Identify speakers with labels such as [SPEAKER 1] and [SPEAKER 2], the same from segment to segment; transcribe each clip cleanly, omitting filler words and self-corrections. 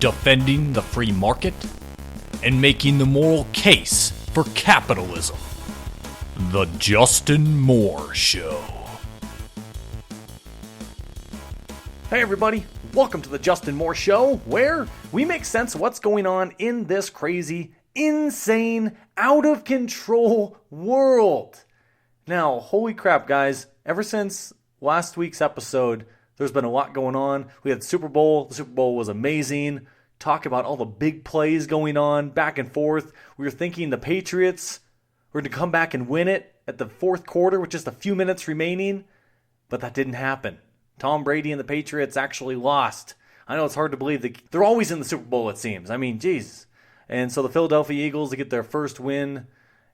[SPEAKER 1] defending the free market, and making the moral case for capitalism. The Justin Moore Show. Hey everybody, welcome to the Justin Moore Show, where we make sense of what's going on in this crazy, insane, out of control world. Now, holy crap guys, ever since last week's episode, there's been a lot going on. We had the Super Bowl was amazing. Talk about all the big plays going on, back and forth. We were thinking the Patriots were going to come back and win it at the fourth quarter with just a few minutes remaining, but that didn't happen. Tom Brady and the Patriots actually lost. I know it's hard to believe. They're always in the Super Bowl, it seems. I mean, geez. And so the Philadelphia Eagles, to get their first win,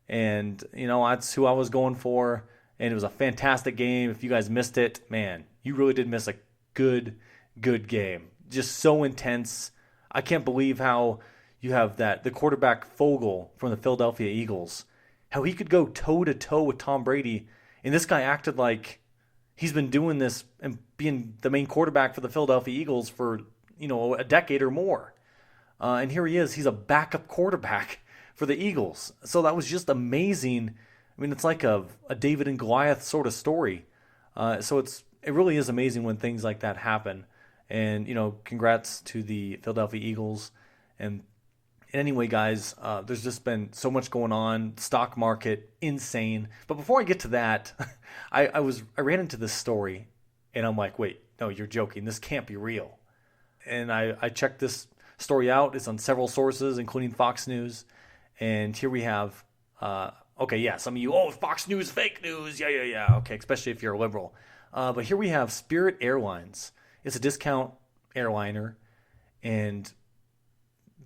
[SPEAKER 1] and, that's who I was going for. And it was a fantastic game. If you guys missed it, man, you really did miss a good game. Just so intense. I can't believe how you have the quarterback Fogel from the Philadelphia Eagles, how he could go toe-to-toe with Tom Brady, and this guy acted like he's been doing this and being the main quarterback for the Philadelphia Eagles for, a decade or more. And here he is. He's a backup quarterback for the Eagles. So that was just amazing. I mean, it's like a David and Goliath sort of story. So it really is amazing when things like that happen. And, congrats to the Philadelphia Eagles. And anyway, guys, there's just been so much going on. Stock market, insane. But before I get to that, I ran into this story, and I'm like, wait, no, you're joking. This can't be real. And I checked this story out. It's on several sources, including Fox News. And here we have, some of you, Fox News, fake news. Yeah. Okay, especially if you're a liberal. But here we have Spirit Airlines. It's a discount airliner, and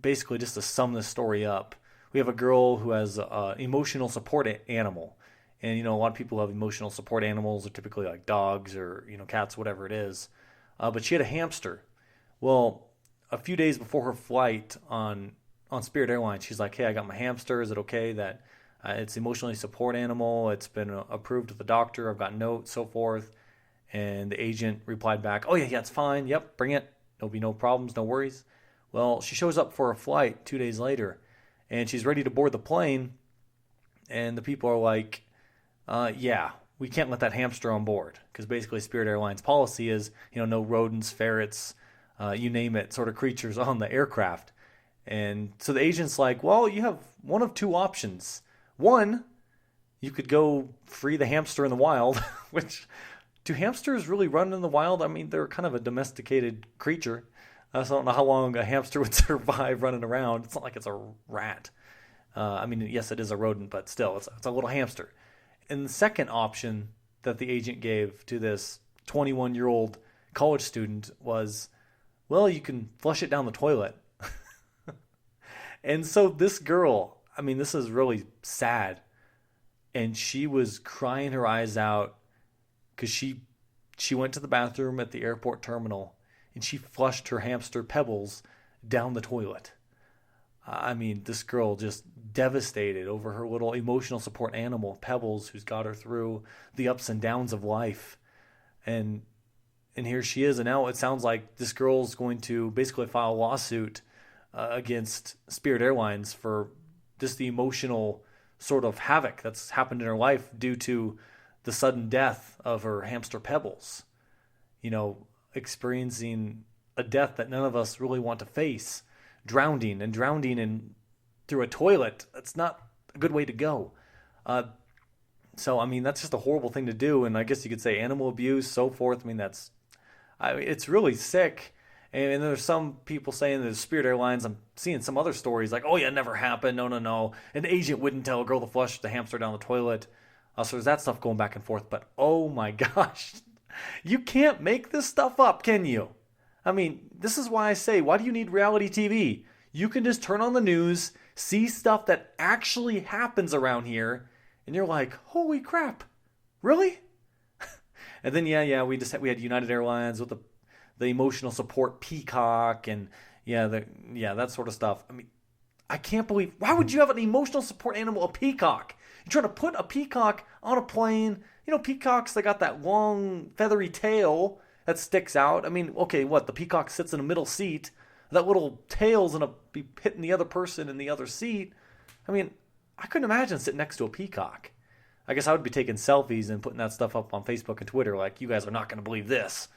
[SPEAKER 1] basically just to sum this story up, we have a girl who has an emotional support animal. And, a lot of people have emotional support animals. They're typically like dogs or, cats, whatever it is. But she had a hamster. Well, a few days before her flight on Spirit Airlines, she's like, hey, I got my hamster. Is it okay that it's emotionally support animal? It's been approved with the doctor. I've got notes, so forth. And the agent replied back, oh, yeah, it's fine. Yep, bring it. There'll be no problems, no worries. Well, she shows up for a flight 2 days later, and she's ready to board the plane. And the people are like, we can't let that hamster on board. Because basically Spirit Airlines policy is, no rodents, ferrets, you name it, sort of creatures on the aircraft. And so the agent's like, well, you have one of two options. One, you could go free the hamster in the wild, which... Do hamsters really run in the wild? I mean, they're kind of a domesticated creature. So I don't know how long a hamster would survive running around. It's not like it's a rat. Yes, it is a rodent, but still, it's a little hamster. And the second option that the agent gave to this 21-year-old college student was, well, you can flush it down the toilet. And so this girl, this is really sad. And she was crying her eyes out, because she went to the bathroom at the airport terminal and she flushed her hamster Pebbles down the toilet. This girl just devastated over her little emotional support animal, Pebbles, who's got her through the ups and downs of life. And here she is. And now it sounds like this girl's going to basically file a lawsuit against Spirit Airlines for just the emotional sort of havoc that's happened in her life due to the sudden death of her hamster Pebbles, experiencing a death that none of us really want to face, drowning in through a toilet. That's not a good way to go. So that's just a horrible thing to do. And I guess you could say animal abuse, so forth. It's really sick. And there's some people saying that Spirit Airlines, I'm seeing some other stories like, oh yeah, it never happened. No. An agent wouldn't tell a girl to flush the hamster down the toilet. So there's that stuff going back and forth. But oh my gosh, you can't make this stuff up, can you? This is why I say, why do you need reality TV? You can just turn on the news, see stuff that actually happens around here, and you're like, holy crap, really? And then, we had United Airlines with the emotional support peacock and that sort of stuff. I can't believe, why would you have an emotional support animal, a peacock? You're trying to put a peacock on a plane. Peacocks, they got that long feathery tail that sticks out. The peacock sits in a middle seat. that little tail's going to be hitting the other person in the other seat. I mean, I couldn't imagine sitting next to a peacock. I guess I would be taking selfies and putting that stuff up on Facebook and Twitter like, you guys are not going to believe this.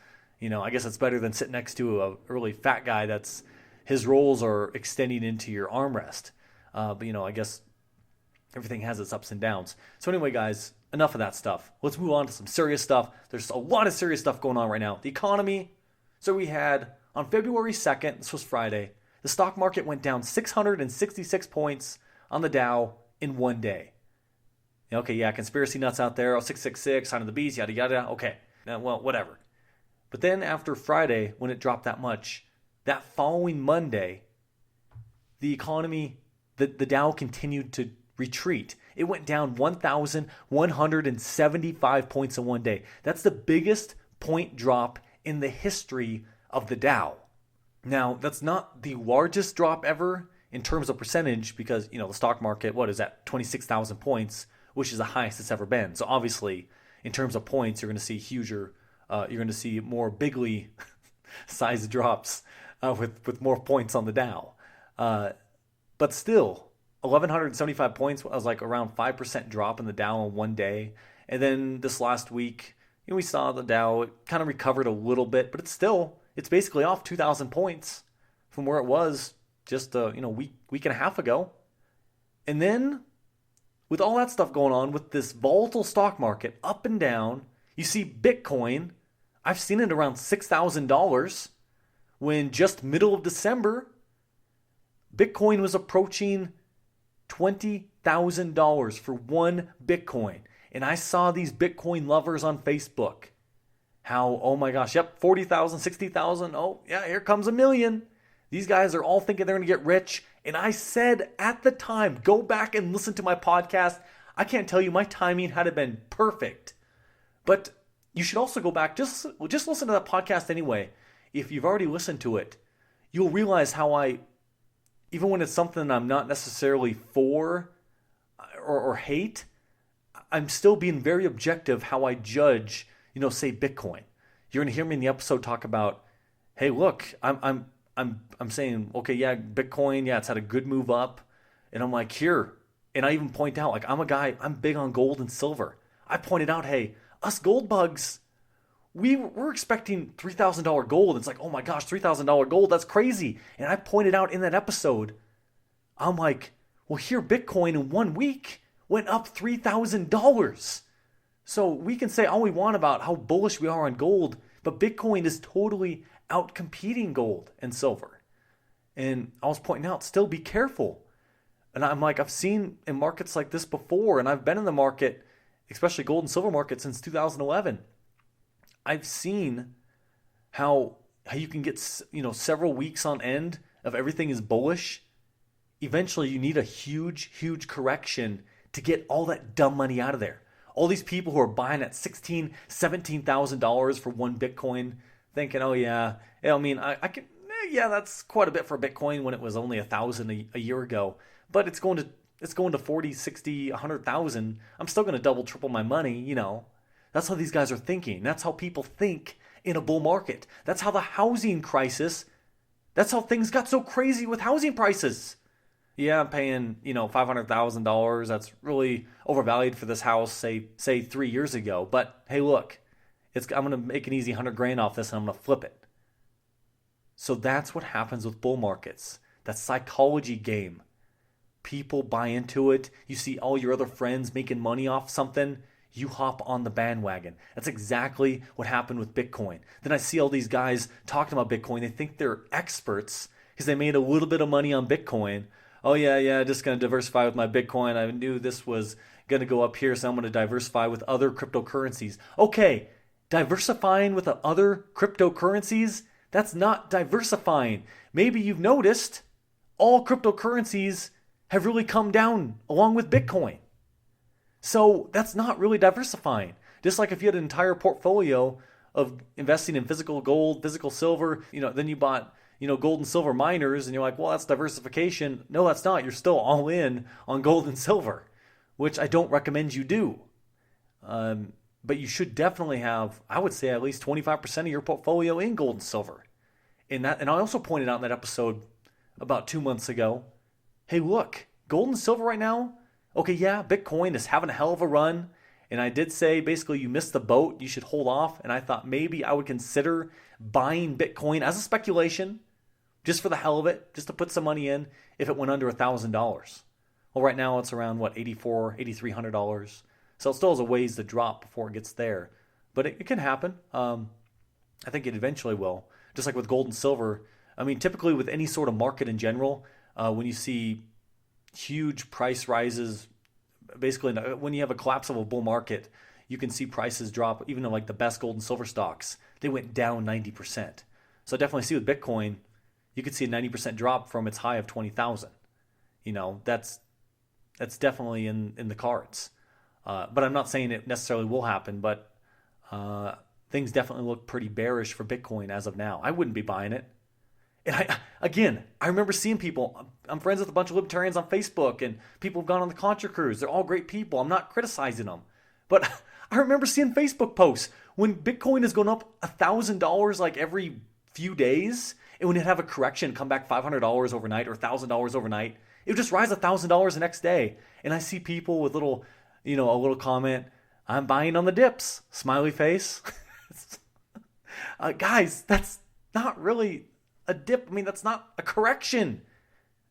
[SPEAKER 1] I guess it's better than sitting next to a really fat guy that's his rolls are extending into your armrest. But I guess everything has its ups and downs. So anyway, guys, enough of that stuff. Let's move on to some serious stuff. There's a lot of serious stuff going on right now. The economy. So we had on February 2nd, this was Friday, the stock market went down 666 points on the Dow in one day. Okay, yeah, conspiracy nuts out there. 666, sign of the beast, yada, yada. Okay, now, well, whatever. But then after Friday, when it dropped that much, that following Monday, the economy, the Dow continued to retreat. It went down 1,175 points in one day. That's the biggest point drop in the history of the Dow. Now, that's not the largest drop ever in terms of percentage because, the stock market, what is that, 26,000 points, which is the highest it's ever been. So obviously, in terms of points, you're going to see you're going to see more bigly sized drops with more points on the Dow. But still, 1,175 points was like around 5% drop in the Dow in one day. And then this last week, we saw the Dow, it kind of recovered a little bit, but it's basically off 2,000 points from where it was just a week and a half ago. And then with all that stuff going on, with this volatile stock market up and down, you see Bitcoin, I've seen it around $6,000 when just middle of December, Bitcoin was approaching $20,000 for one Bitcoin. And I saw these Bitcoin lovers on Facebook. How, oh my gosh, yep, 40,000, 60,000. Oh, yeah, here comes a million. These guys are all thinking they're going to get rich. And I said at the time, go back and listen to my podcast. I can't tell you my timing had been perfect. But you should also go back, just listen to that podcast anyway. If you've already listened to it, you'll realize how even when it's something I'm not necessarily for or hate, I'm still being very objective how I judge, say Bitcoin. You're going to hear me in the episode talk about, hey, look, I'm saying, okay, yeah, Bitcoin, yeah, it's had a good move up. And I'm like, here. And I even point out, like, I'm big on gold and silver. I pointed out, hey, us gold bugs, we're expecting $3,000 gold. It's like, oh my gosh, $3,000 gold, that's crazy. And I pointed out in that episode, I'm like, well, here Bitcoin in 1 week went up $3,000. So we can say all we want about how bullish we are on gold, but Bitcoin is totally out-competing gold and silver. And I was pointing out, still be careful. And I'm like, I've seen in markets like this before, and I've been in the market, especially gold and silver market, since 2011. I've seen how you can get, several weeks on end of everything is bullish. Eventually, you need a huge, huge correction to get all that dumb money out of there. All these people who are buying at $16,000, $17,000 for one Bitcoin, thinking, oh yeah, I mean, I can, yeah, that's quite a bit for Bitcoin when it was only 1,000 a year ago. But it's going to 40, 60, 100,000. I'm still going to double, triple my money, That's how these guys are thinking. That's how people think in a bull market. That's how the housing crisis, that's how things got so crazy with housing prices. Yeah, I'm paying, $500,000. That's really overvalued for this house, say 3 years ago. But hey, look, I'm going to make an easy $100,000 off this and I'm going to flip it. So that's what happens with bull markets. That psychology game. People buy into it. You see all your other friends making money off something. You hop on the bandwagon. That's exactly what happened with Bitcoin. Then I see all these guys talking about Bitcoin. They think they're experts because they made a little bit of money on Bitcoin. Oh, yeah, just going to diversify with my Bitcoin. I knew this was going to go up here, so I'm going to diversify with other cryptocurrencies. Okay, diversifying with other cryptocurrencies, that's not diversifying. Maybe you've noticed all cryptocurrencies have really come down along with Bitcoin. So that's not really diversifying. Just like if you had an entire portfolio of investing in physical gold, physical silver, then you bought, gold and silver miners and you're like, well, that's diversification. No, that's not. You're still all in on gold and silver, which I don't recommend you do. But you should definitely have, I would say, at least 25% of your portfolio in gold and silver. And I also pointed out in that episode about 2 months ago, hey, look, gold and silver right now, okay, yeah, Bitcoin is having a hell of a run. And I did say, basically, you missed the boat. You should hold off. And I thought maybe I would consider buying Bitcoin as a speculation, just for the hell of it, just to put some money in if it went under $1,000. Well, right now it's around, $8,400, $8,300. So it still has a ways to drop before it gets there. But it can happen. I think it eventually will. Just like with gold and silver. I mean, typically with any sort of market in general, when you see huge price rises, basically when you have a collapse of a bull market, you can see prices drop. Even in like the best gold and silver stocks, they went down 90%. So I definitely see with Bitcoin, you could see a 90% drop from its high of 20,000. That's definitely in the cards. But I'm not saying it necessarily will happen, but things definitely look pretty bearish for Bitcoin as of now. I wouldn't be buying it. And I remember seeing people. I'm friends with a bunch of libertarians on Facebook, and people have gone on the Contra Cruise. They're all great people. I'm not criticizing them. But I remember seeing Facebook posts when Bitcoin is going up $1,000 like every few days, and when it have a correction, come back $500 overnight or $1,000 overnight, it would just rise $1,000 the next day. And I see people with a little comment, I'm buying on the dips, smiley face. Guys, that's not really a dip. I mean, that's not a correction.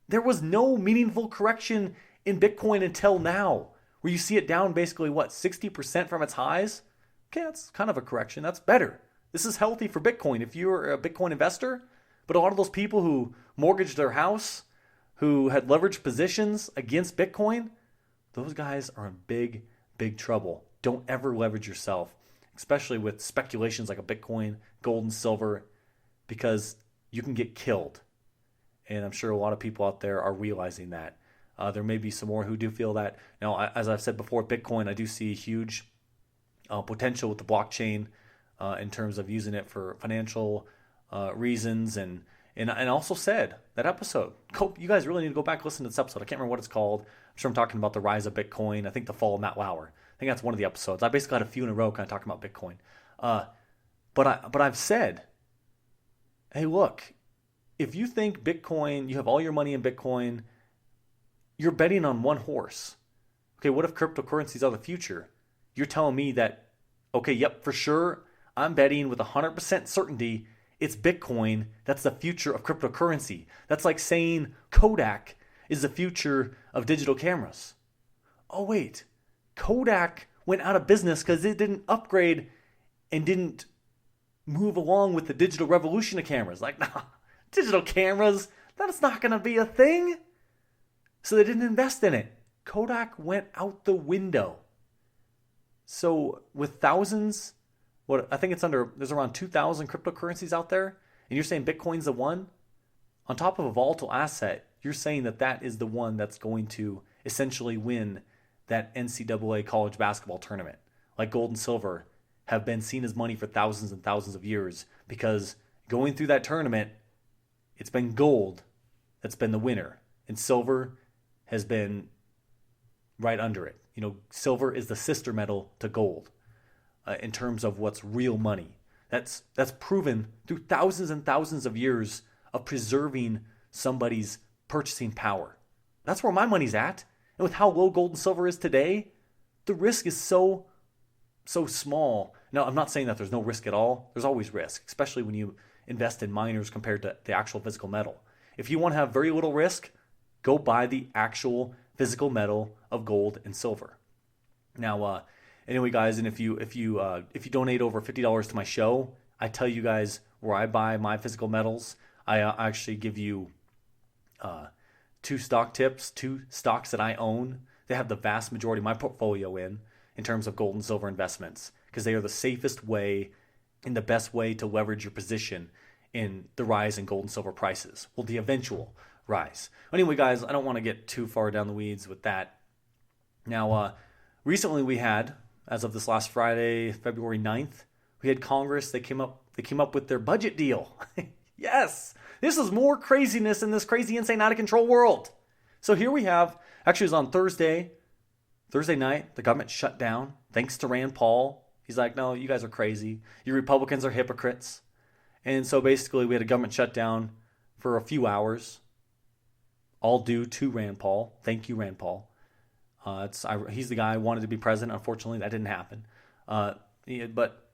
[SPEAKER 1] There was no meaningful correction in Bitcoin until now, where you see it down basically, 60% from its highs? Okay, that's kind of a correction. That's better. This is healthy for Bitcoin if you're a Bitcoin investor. But a lot of those people who mortgaged their house, who had leveraged positions against Bitcoin, those guys are in big, big trouble. Don't ever leverage yourself, especially with speculations like a Bitcoin, gold, and silver, because you can get killed. And I'm sure a lot of people out there are realizing that. There may be some more who do feel that. Now, as I've said before, Bitcoin, I do see huge potential with the blockchain in terms of using it for financial reasons. And I also said that episode, you guys really need to go back and listen to this episode. I can't remember what it's called. I'm sure I'm talking about the rise of Bitcoin. I think the fall of Matt Lauer. I think that's one of the episodes. I basically had a few in a row kind of talking about Bitcoin. But I've said, hey, look, if you think Bitcoin, you have all your money in Bitcoin, you're betting on one horse. Okay, what if cryptocurrencies are the future? You're telling me that, okay, yep, for sure, I'm betting with 100% certainty it's Bitcoin that's the future of cryptocurrency. That's like saying Kodak is the future of digital cameras. Oh, wait, Kodak went out of business because it didn't upgrade and didn't move along with the digital revolution of cameras. Like, nah, digital cameras, that's not going to be a thing. So they didn't invest in it. Kodak went out the window. So with thousands, I think there's around 2,000 cryptocurrencies out there, and you're saying Bitcoin's the one? On top of a volatile asset, you're saying that is the one that's going to essentially win that NCAA college basketball tournament. Like gold and silver have been seen as money for thousands and thousands of years because going through that tournament, it's been gold that's been the winner, and silver has been right under it. Silver is the sister metal to gold in terms of what's real money. That's proven through thousands and thousands of years of preserving somebody's purchasing power. That's where my money's at. And with how low gold and silver is today, the risk is so small. Now, I'm not saying that there's no risk at all. There's always risk, especially when you invest in miners compared to the actual physical metal. If you want to have very little risk, go buy the actual physical metal of gold and silver. Now, anyway, guys, and if you donate over $50 to my show, I tell you guys where I buy my physical metals. I actually give you 2 stock tips, 2 stocks that I own. They have the vast majority of my portfolio in terms of gold and silver investments, because they are the safest way and the best way to leverage your position in the rise in gold and silver prices. Well, the eventual rise. Anyway, guys, I don't want to get too far down the weeds with that. Now, recently we had, as of this last Friday, February 9th, we had Congress. They came up with their budget deal. Yes, this is more craziness in this crazy, insane, out of control world. So here we have, actually it was on Thursday night, the government shut down, thanks to Rand Paul. He's like, no, you guys are crazy. You Republicans are hypocrites. And so basically we had a government shutdown for a few hours, all due to Rand Paul. Thank you, Rand Paul. He's the guy who wanted to be president. Unfortunately, that didn't happen. But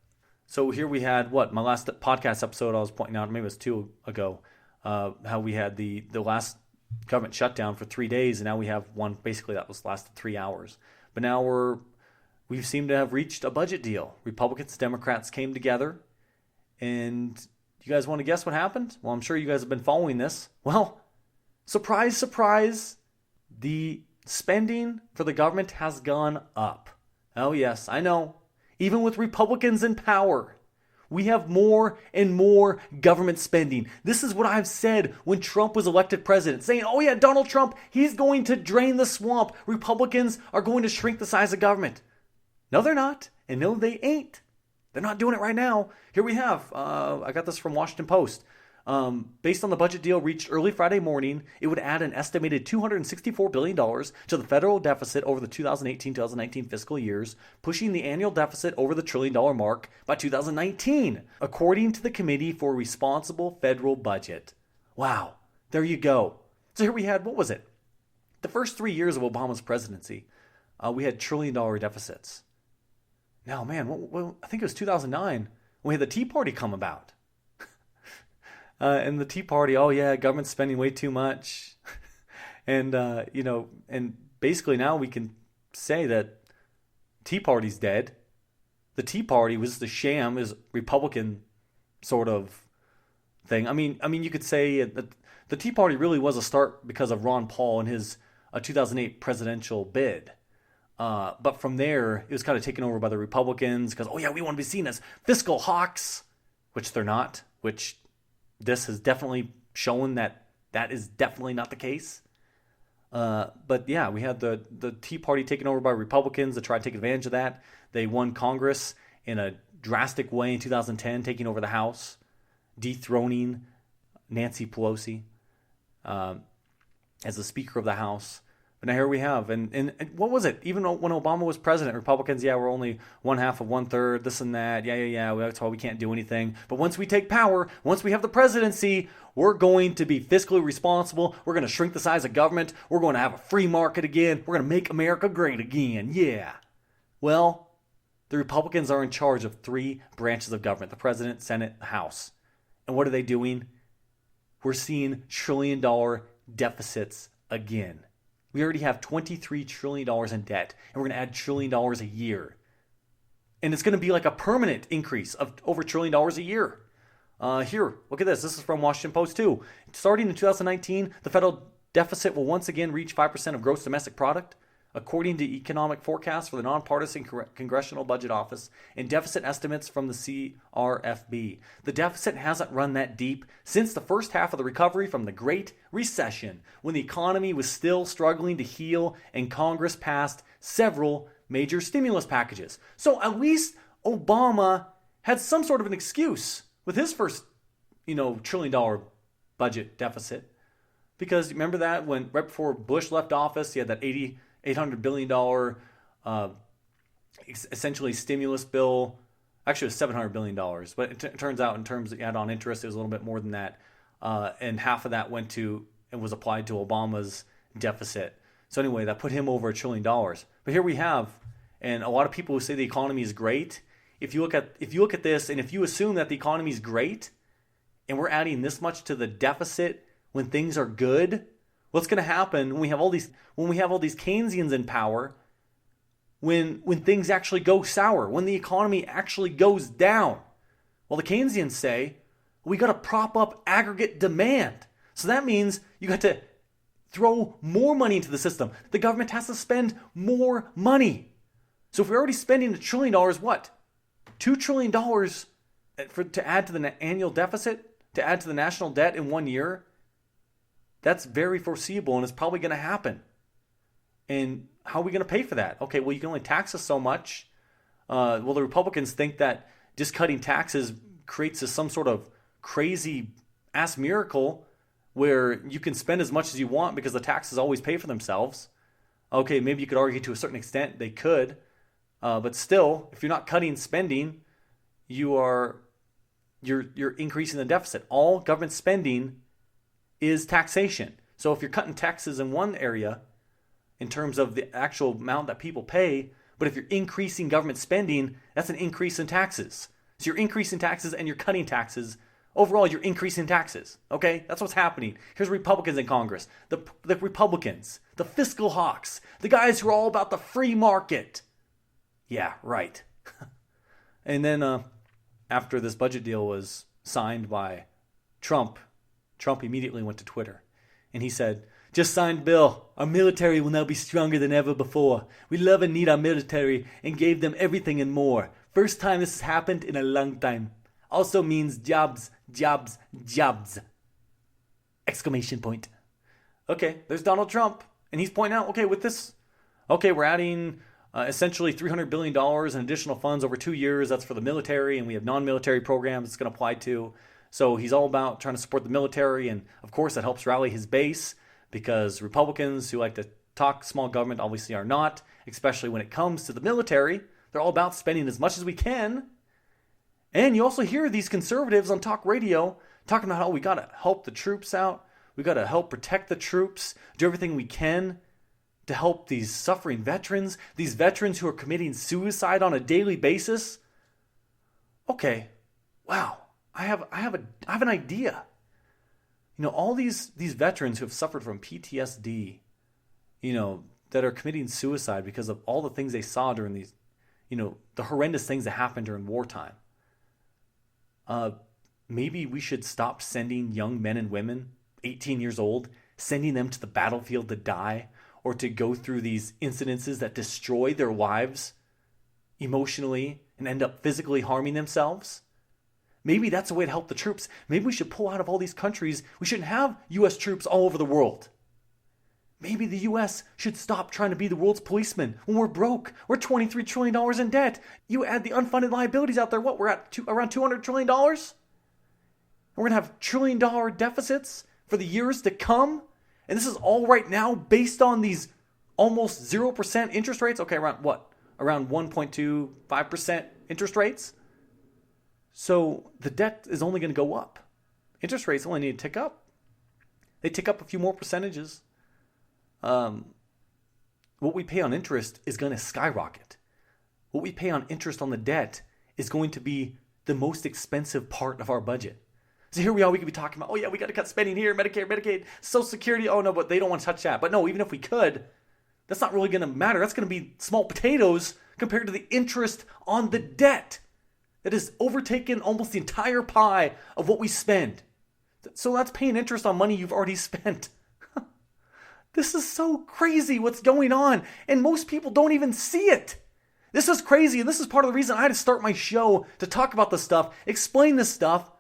[SPEAKER 1] so here we had my last podcast episode I was pointing out, maybe it was 2 ago, how we had the last government shutdown for 3 days, and now we have one basically that was lasted 3 hours. But now we seem to have reached a budget deal. Republicans, Democrats came together, and you guys want to guess what happened? Well, I'm sure you guys have been following this. Well, surprise, surprise, the spending for the government has gone up. Oh yes, I know. Even with Republicans in power, we have more and more government spending. This is what I've said when Trump was elected president, saying, oh yeah, Donald Trump, he's going to drain the swamp. Republicans are going to shrink the size of government. No, they're not. And no, they ain't. They're not doing it right now. Here we have, I got this from Washington Post. Based on the budget deal reached early Friday morning, it would add an estimated $264 billion to the federal deficit over the 2018-2019 fiscal years, pushing the annual deficit over the $1 trillion mark by 2019, according to the Committee for Responsible Federal Budget. Wow, there you go. So here we had, what was it? The first 3 years of Obama's presidency, we had $1 trillion deficits. Now, man, I think it was 2009 when we had the Tea Party come about. And the Tea Party, oh yeah, government's spending way too much. And basically now we can say that Tea Party's dead. The Tea Party was the sham, is Republican sort of thing. I mean, you could say that the Tea Party really was a start because of Ron Paul and his 2008 presidential bid. But from there, it was kind of taken over by the Republicans because, oh yeah, we want to be seen as fiscal hawks, which they're not, which this has definitely shown that is definitely not the case. But yeah, we had the Tea Party taken over by Republicans to try to take advantage of that. They won Congress in a drastic way in 2010, taking over the House, dethroning Nancy Pelosi as the Speaker of the House. But now here we have, and what was it? Even when Obama was president, Republicans, yeah, we're only 1/2 of 1/3, this and that, yeah, that's why we can't do anything. But once we take power, once we have the presidency, we're going to be fiscally responsible. We're going to shrink the size of government. We're going to have a free market again. We're going to make America great again, yeah. Well, the Republicans are in charge of 3 branches of government, the president, Senate, the House. And what are they doing? We're seeing $1 trillion deficits again. We already have $23 trillion in debt, and we're going to add $1 trillion a year. And it's going to be like a permanent increase of over $1 trillion a year. Here, look at this. This is from Washington Post too. Starting in 2019, the federal deficit will once again reach 5% of gross domestic product, according to economic forecasts for the nonpartisan Congressional Budget Office and deficit estimates from the CRFB. The deficit hasn't run that deep since the first half of the recovery from the Great Recession, when the economy was still struggling to heal and Congress passed several major stimulus packages. So at least Obama had some sort of an excuse with his first, $1 trillion budget deficit. Because remember that when right before Bush left office, he had that $800 billion essentially stimulus bill. Actually, it was $700 billion. But it turns out in terms of add-on interest, it was a little bit more than that. And half of that went to and was applied to Obama's deficit. So anyway, that put him over $1 trillion. But here we have, and a lot of people who say the economy is great, if you look at this and if you assume that the economy is great and we're adding this much to the deficit when things are good, what's going to happen when we have all these Keynesians in power, when things actually go sour, when the economy actually goes down? Well, the Keynesians say we got to prop up aggregate demand. So that means you got to throw more money into the system. The government has to spend more money. So if we're already spending $1 trillion, what? $2 trillion to add to the annual deficit, to add to the national debt in 1 year? That's very foreseeable, and it's probably going to happen. And how are we going to pay for that? Okay, well, you can only tax us so much. Well, the Republicans think that just cutting taxes creates some sort of crazy-ass miracle where you can spend as much as you want because the taxes always pay for themselves. Okay, maybe you could argue to a certain extent they could. But still, if you're not cutting spending, you are you're increasing the deficit. All government spending is taxation. So if you're cutting taxes in one area in terms of the actual amount that people pay, but if you're increasing government spending, that's an increase in taxes. So you're increasing taxes and you're cutting taxes. Overall, you're increasing taxes. Okay? That's what's happening. Here's Republicans in Congress. The Republicans, the fiscal hawks, the guys who are all about the free market. Yeah, right. And then after this budget deal was signed by Trump immediately went to Twitter. And he said, "Just signed bill. Our military will now be stronger than ever before. We love and need our military and gave them everything and more. First time this has happened in a long time. Also means jobs, jobs, jobs." Exclamation point. Okay, there's Donald Trump. And he's pointing out, okay, with this, okay, we're adding essentially $300 billion in additional funds over 2 years. That's for the military, and we have non-military programs it's going to apply to. So he's all about trying to support the military, and of course that helps rally his base, because Republicans who like to talk small government obviously are not, especially when it comes to the military. They're all about spending as much as we can. And you also hear these conservatives on talk radio talking about how we got to help the troops out. We got to help protect the troops, do everything we can to help these suffering veterans, these veterans who are committing suicide on a daily basis. Okay, wow, I have an idea. You know, all these veterans who have suffered from PTSD, you know, that are committing suicide because of all the things they saw during these, you know, the horrendous things that happened during wartime. Maybe we should stop sending young men and women, 18 years old, sending them to the battlefield to die or to go through these incidences that destroy their lives emotionally and end up physically harming themselves. Maybe that's a way to help the troops. Maybe we should pull out of all these countries. We shouldn't have U.S. troops all over the world. Maybe the U.S. should stop trying to be the world's policeman when we're broke. We're $23 trillion in debt. You add the unfunded liabilities out there, what? We're at around $200 trillion? We're going to have trillion-dollar deficits for the years to come? And this is all right now based on these almost 0% interest rates? Okay, around what? Around 1.25% interest rates? So the debt is only going to go up. Interest rates only need to tick up. They tick up a few more percentages. What we pay on interest is going to skyrocket. What we pay on interest on the debt is going to be the most expensive part of our budget. So here we are, we could be talking about, oh yeah, we got to cut spending here, Medicare, Medicaid, Social Security. Oh no, but they don't want to touch that. But no, even if we could, that's not really going to matter. That's going to be small potatoes compared to the interest on the debt that has overtaken almost the entire pie of what we spend. So that's paying interest on money you've already spent. This is so crazy what's going on, and most people don't even see it. This is crazy, and this is part of the reason I had to start my show to talk about this stuff, explain this stuff,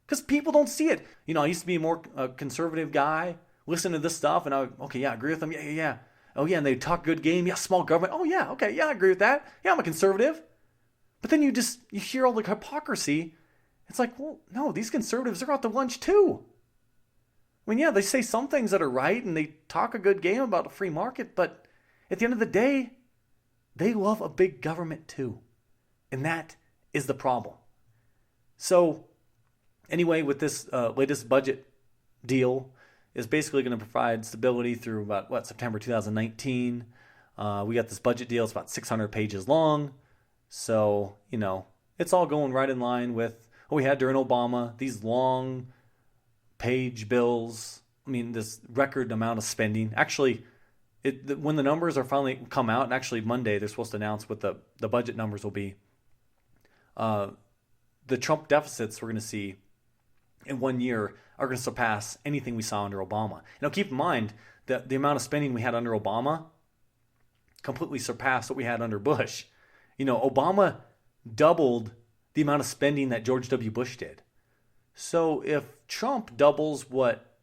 [SPEAKER 1] because people don't see it. You know, I used to be a more conservative guy, listen to this stuff, and I agree with them, yeah. Oh yeah, and they talk good game, yeah, small government, oh yeah, okay, yeah, I agree with that. Yeah, I'm a conservative. But then you hear all the hypocrisy. It's like, well, no, these conservatives are out to lunch too. I mean, yeah, they say some things that are right and they talk a good game about a free market, but at the end of the day, they love a big government too. And that is the problem. So anyway, with this latest budget deal is basically going to provide stability through about, September 2019. We got this budget deal. It's about 600 pages long. So, you know, it's all going right in line with what we had during Obama. These long page bills. I mean, this record amount of spending. Actually, when the numbers are finally come out, and actually Monday they're supposed to announce what the budget numbers will be. The Trump deficits we're going to see in 1 year are going to surpass anything we saw under Obama. Now, keep in mind that the amount of spending we had under Obama completely surpassed what we had under Bush. You know, Obama doubled the amount of spending that George W. Bush did. So if Trump doubles what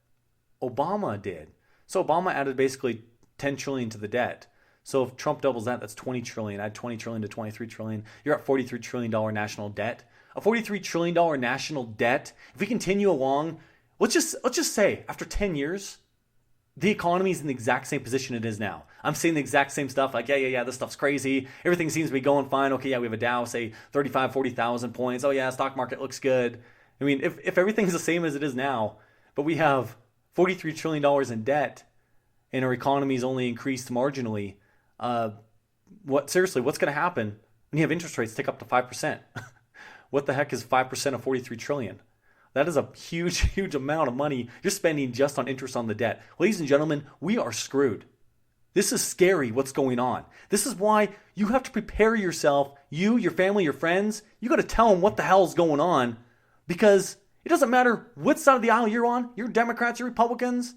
[SPEAKER 1] Obama did, so Obama added basically 10 trillion to the debt. So if Trump doubles that, that's 20 trillion. Add 20 trillion to 23 trillion. You're at $43 trillion national debt. A $43 trillion national debt. If we continue along, let's just say after 10 years, the economy is in the exact same position it is now. I'm saying the exact same stuff, like, yeah, this stuff's crazy. Everything seems to be going fine. Okay, yeah, we have a Dow, say 35, 40,000 points. Oh yeah, stock market looks good. I mean, if everything's the same as it is now, but we have $43 trillion in debt and our economy's only increased marginally, what's going to happen when you have interest rates tick up to 5%? What the heck is 5% of 43 trillion? That is a huge, huge amount of money you're spending just on interest on the debt. Ladies and gentlemen, we are screwed. This is scary what's going on. This is why you have to prepare yourself, you, your family, your friends. You got to tell them what the hell's going on, because it doesn't matter what side of the aisle you're on, you're Democrats or Republicans,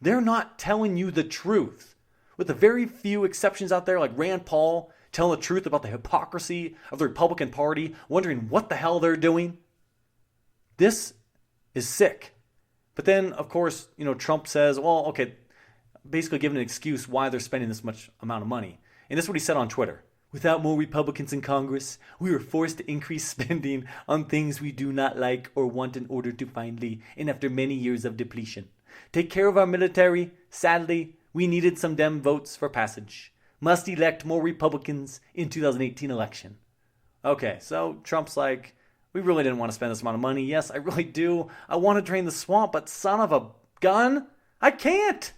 [SPEAKER 1] they're not telling you the truth. With the very few exceptions out there like Rand Paul telling the truth about the hypocrisy of the Republican Party, wondering what the hell they're doing. This is sick. But then, of course, Trump says, well, okay, basically giving an excuse why they're spending this much amount of money. And this is what he said on Twitter. Without more Republicans in Congress, we were forced to increase spending on things we do not like or want in order to finally, and after many years of depletion, take care of our military. Sadly, we needed some Dem votes for passage. Must elect more Republicans in 2018 election. Okay, so Trump's like, we really didn't want to spend this amount of money. Yes, I really do. I want to drain the swamp, but son of a gun, I can't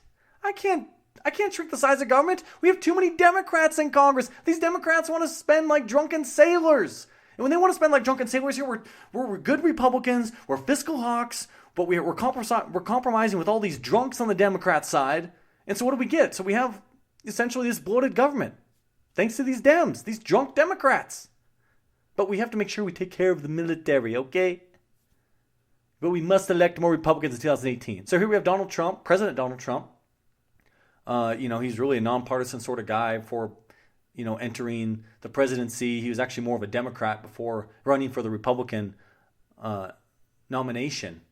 [SPEAKER 1] shrink the size of government. We have too many Democrats in Congress. These Democrats want to spend like drunken sailors. And when they want to spend like drunken sailors here, we're good Republicans, we're fiscal hawks, but we're compromising with all these drunks on the Democrat side. And so what do we get? So we have essentially this bloated government, thanks to these Dems, these drunk Democrats. But we have to make sure we take care of the military, okay? But we must elect more Republicans in 2018. So here we have Donald Trump, President Donald Trump. He's really a nonpartisan sort of guy for, entering the presidency. He was actually more of a Democrat before running for the Republican nomination.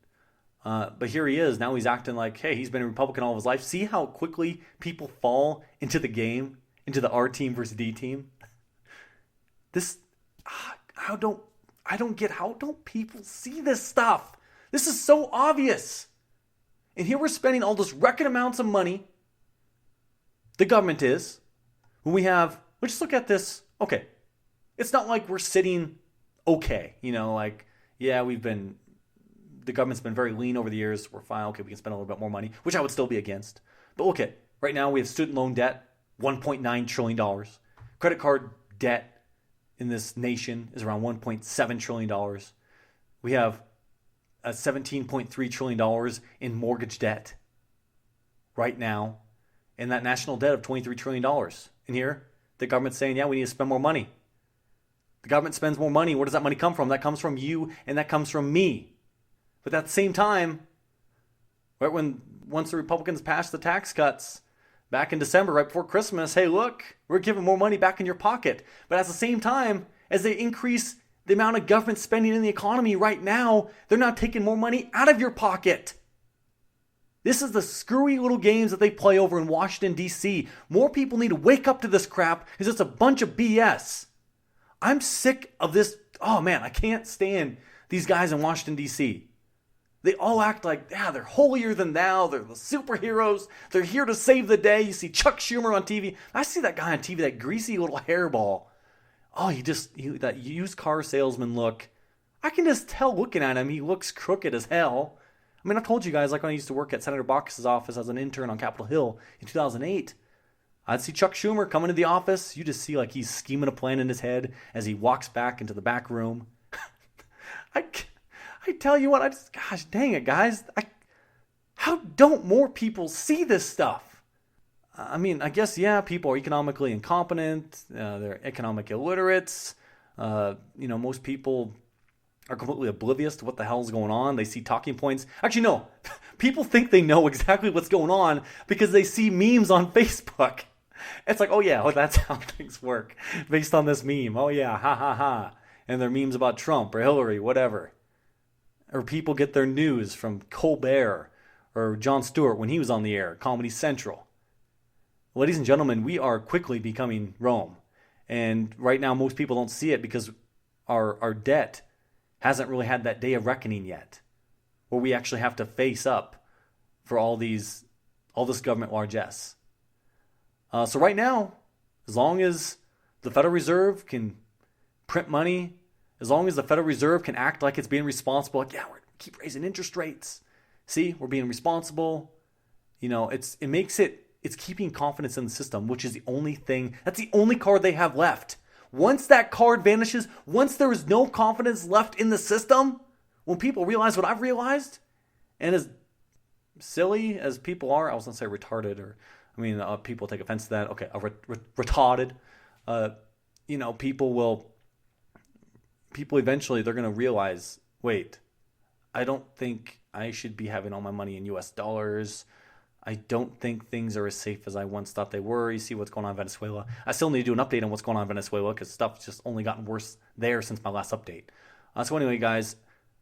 [SPEAKER 1] But here he is. Now he's acting like, hey, he's been a Republican all of his life. See how quickly people fall into the game, into the R team versus D team? I don't get, how don't people see this stuff? This is so obvious. And here we're spending all this record amounts of money. The government is. When we have, let's look at this. Okay. It's not like we're sitting okay. The government's been very lean over the years. We're fine. Okay, we can spend a little bit more money, which I would still be against. But look at, right now we have student loan debt, $1.9 trillion. Credit card debt in this nation is around $1.7 trillion. We have $17.3 trillion in mortgage debt right now, and that national debt of $23 trillion. And here, the government's saying, yeah, we need to spend more money. The government spends more money. Where does that money come from? That comes from you, and that comes from me. But at the same time, right once the Republicans passed the tax cuts back in December, right before Christmas, hey, look, we're giving more money back in your pocket. But at the same time, as they increase the amount of government spending in the economy right now, they're not taking more money out of your pocket. This is the screwy little games that they play over in Washington, D.C. More people need to wake up to this crap because it's a bunch of BS. I'm sick of this. Oh, man, I can't stand these guys in Washington, D.C. They all act like, they're holier than thou. They're the superheroes. They're here to save the day. You see Chuck Schumer on TV. I see that guy on TV, that greasy little hairball. Oh, that used car salesman look. I can just tell looking at him, he looks crooked as hell. I mean, I've told you guys, like when I used to work at Senator Baucus' office as an intern on Capitol Hill in 2008, I'd see Chuck Schumer come into the office. You just see like he's scheming a plan in his head as he walks back into the back room. I tell you what, gosh dang it, guys. How don't more people see this stuff? I mean, I guess, people are economically incompetent. They're economic illiterates. Most people are completely oblivious to what the hell's going on. They see talking points. Actually, no. People think they know exactly what's going on because they see memes on Facebook. It's like, that's how things work based on this meme. Oh, yeah, ha, ha, ha. And they're memes about Trump or Hillary, whatever. Or people get their news from Colbert or Jon Stewart when he was on the air, Comedy Central. Ladies and gentlemen, we are quickly becoming Rome. And right now, most people don't see it because our debt hasn't really had that day of reckoning yet, where we actually have to face up for all this government largesse. So right now, as long as the Federal Reserve can print money As long as the Federal Reserve can act like it's being responsible, like, yeah, we keep raising interest rates. See, we're being responsible. It's keeping confidence in the system, which is the only thing, that's the only card they have left. Once that card vanishes, once there is no confidence left in the system, when people realize what I've realized, and as silly as people are, I was going to say retarded, people take offense to that. Okay, retarded. People eventually, they're going to realize, wait, I don't think I should be having all my money in US dollars. I don't think things are as safe as I once thought they were. You see what's going on in Venezuela. I still need to do an update on what's going on in Venezuela because stuff's just only gotten worse there since my last update. So anyway, guys,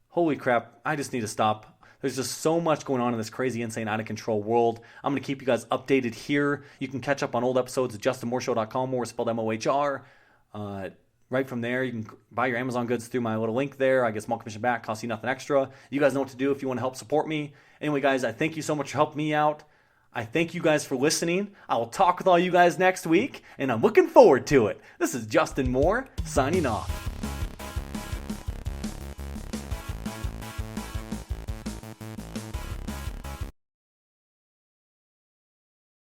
[SPEAKER 1] holy crap, I just need to stop. There's just so much going on in this crazy, insane, out of control world. I'm going to keep you guys updated here. You can catch up on old episodes at justinmoreshow.com, or spelled MOHR. Right from there, you can buy your Amazon goods through my little link there. I get small commission back, costs you nothing extra. You guys know what to do if you want to help support me. Anyway, guys, I thank you so much for helping me out. I thank you guys for listening. I will talk with all you guys next week, and I'm looking forward to it. This is Justin Moore, signing off.